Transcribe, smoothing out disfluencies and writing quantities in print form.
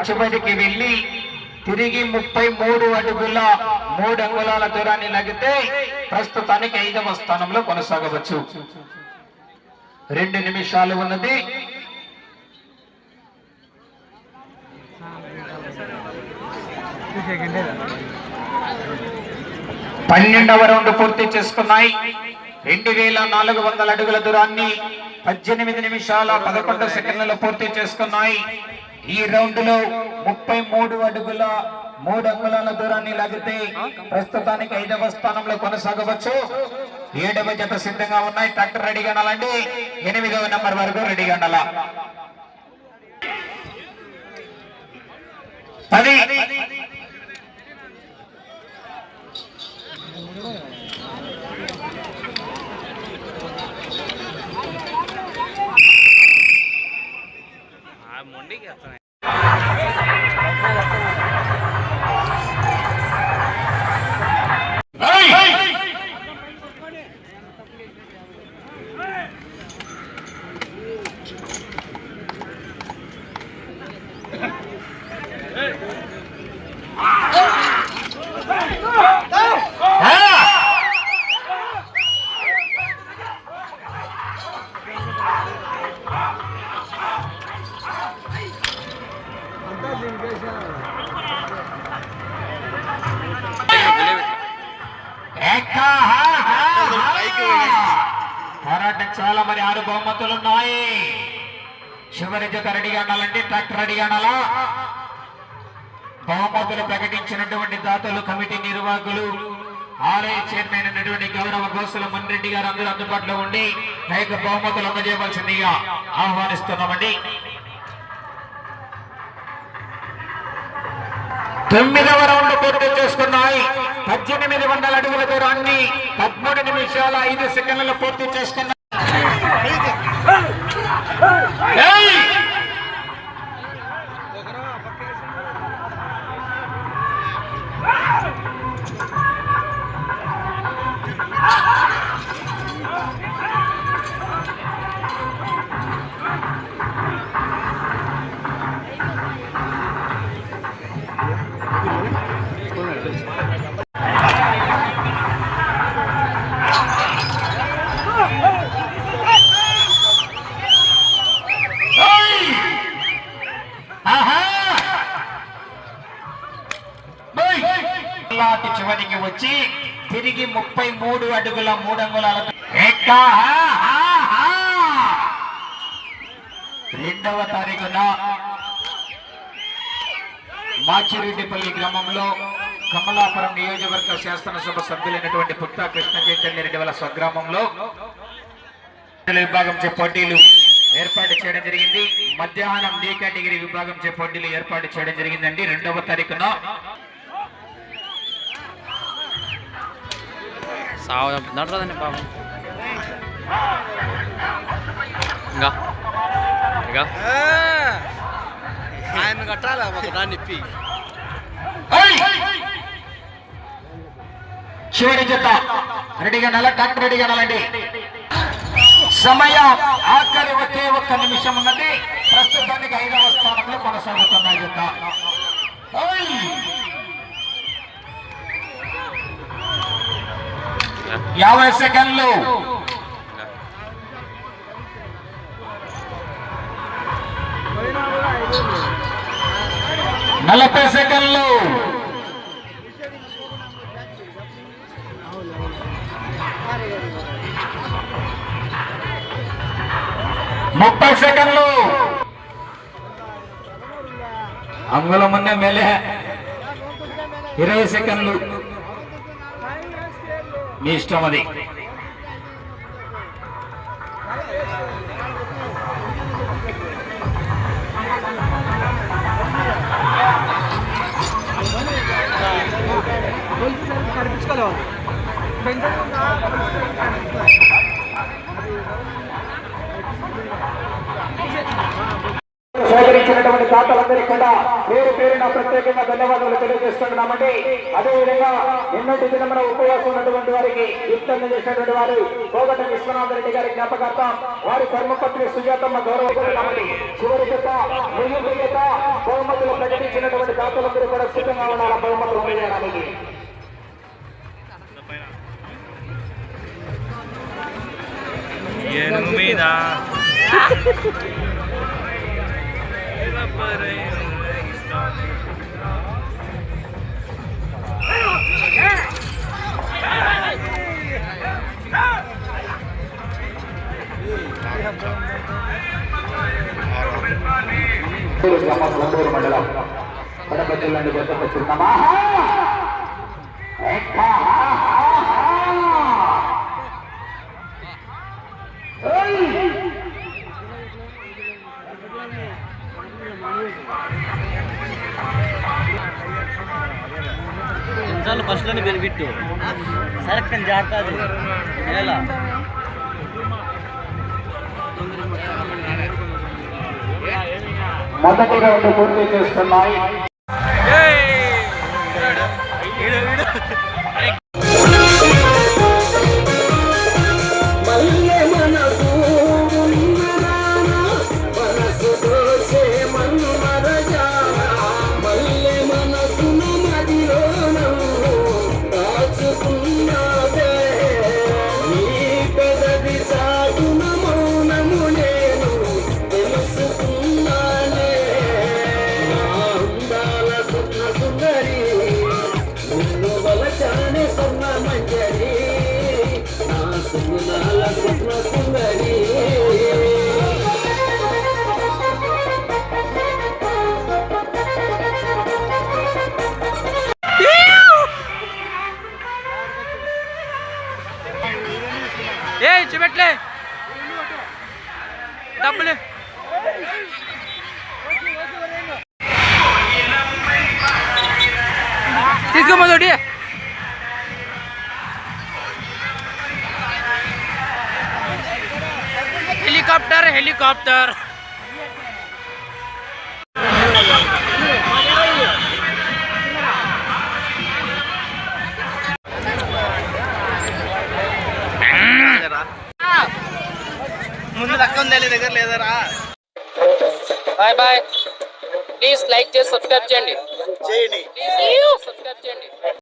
చివరికి వెళ్ళి తిరిగి 33 అడుగుల 3 అంగుళాల దూరాన్ని లాగితే ప్రస్తుతానికి 5వ స్థానంలో కొనసాగవచ్చు. 2 నిమిషాలు ఉన్నది. పన్నెండవ రౌండ్ పూర్తి చేసుకున్నాయి. 2400 అడుగుల దూరాన్ని 18 నిమిషాల 11 సెకండ్లలో పూర్తి చేసుకున్నాయి. ఈ రౌండ్ లో 33 అడుగుల 3 అంగుళాల దూరాన్ని లాగితే ప్రస్తుతానికి 5వ స్థానంలో కొనసాగవచ్చు. 7వ జత సిద్ధంగా ఉన్నాయి. ట్రాక్టర్ రెడీగా ఉండాలండి. 8వ నెంబర్ వరకు రెడీగా ఉండాలా. 10 పోరాటం చాలా మరి 6 బహుమతులు ఉన్నాయి. చివరి జత రెడీగా ఉండాలంటే ట్రాక్టర్ రెడీగా ఉండాలా. బహుమతులు ప్రకటించినటువంటి దాతలు, కమిటీ నిర్వాహకులు, ఆలయ చైర్మన్ అయినటువంటి గౌరవ గోసుల మన్రెడ్డి గారు అందరూ అందుబాటులో ఉండి అనేక బహుమతులు అందజేయవలసిందిగా ఆహ్వానిస్తున్నామండి. 9వ రౌండ్ పూర్తి చేసుకున్నాయి. 1800 అడుగుల దూరాన్ని 13 నిమిషాల 5 సెకండ్లలో పూర్తి చేసుకున్నాయి. చివరికి వచ్చి తిరిగి 33 అడుగుల 3 అంగుళాల 2వ తారీఖున మాచిరెడ్డిపల్లి గ్రామంలో కమలాపురం నియోజకవర్గ శాసనసభ సభ్యులైనటువంటి పుట్టా కృష్ణ చైతన్య రెడ్డి వాళ్ళ స్వగ్రామంలో విభాగం పోటీలు ఏర్పాటు చేయడం జరిగింది. మధ్యాహ్నం డి కేటగిరీ విభాగం పోటీలు ఏర్పాటు చేయడం జరిగిందండి. 2వ తారీఖున నడరాదండి పాపం. ఇంకా ఆయన కట్టాలా ఒక దాన్ని ఇప్పి. చివరి జత రెడీగా ఉండాలా. ట్రాక్టర్ రెడీగా ఉండాలండి. సమయం ఆఖరి ఒకే 1 నిమిషం ఉన్నది. ప్రస్తుతానికి 5వ స్థానంలో కొనసాగుతున్నాయి జత. 50 సెకండ్లు. 40 సెకండ్లు. 30 సెకండ్లు. అంగుళం ముందే మేలే. 20 సెకండ్లు. మీ ఇష్టం అది. సహకరించినటువంటి దాతలందరికీ కూడా పేరు పేరున ప్రత్యేకంగా ధన్యవాదాలు తెలియజేస్తున్నామండి. అదేవిధంగా నిన్నటి దినమున ఉపవాసం ఉన్నటువంటి వారికి యుక్తంగా చేసినటువంటి వారు కోగట విశ్వనాథ రెడ్డి గారి జ్ఞాపకార్థం వారి ధర్మపత్ని సుజాతమ్మ గౌరవకున్నామండి. చివరి చేత ముగింపు చేత బహుమతులు ప్రకటించినటువంటి దాతలందరూ కూడా సిద్ధంగా ఉండాలి బహుమతులు అందజేయడానికి. గుంటూరు మండలం కడప జిల్లా నుండి వచ్చిందమ్మా. కొన్నిసార్లు ఫస్ట్లోనే బెనిఫిట్ సరక్కని జాగ్రత్త ఎలా మొదటి రౌండ్ పూర్తి చేస్తున్నాయి. చూపెట్లే డబ్బులు తీసుకోమోదోటి हेलीकॉप्टर हेलीकॉप्टर ముందు లక్క ఉందా దగ్గర లేదరా. Bye bye. ప్లీజ్ లైక్ చేసి సబ్స్క్రైబ్ చేయండి. చేయండి. ప్లీజ్ సబ్స్క్రైబ్ చేయండి.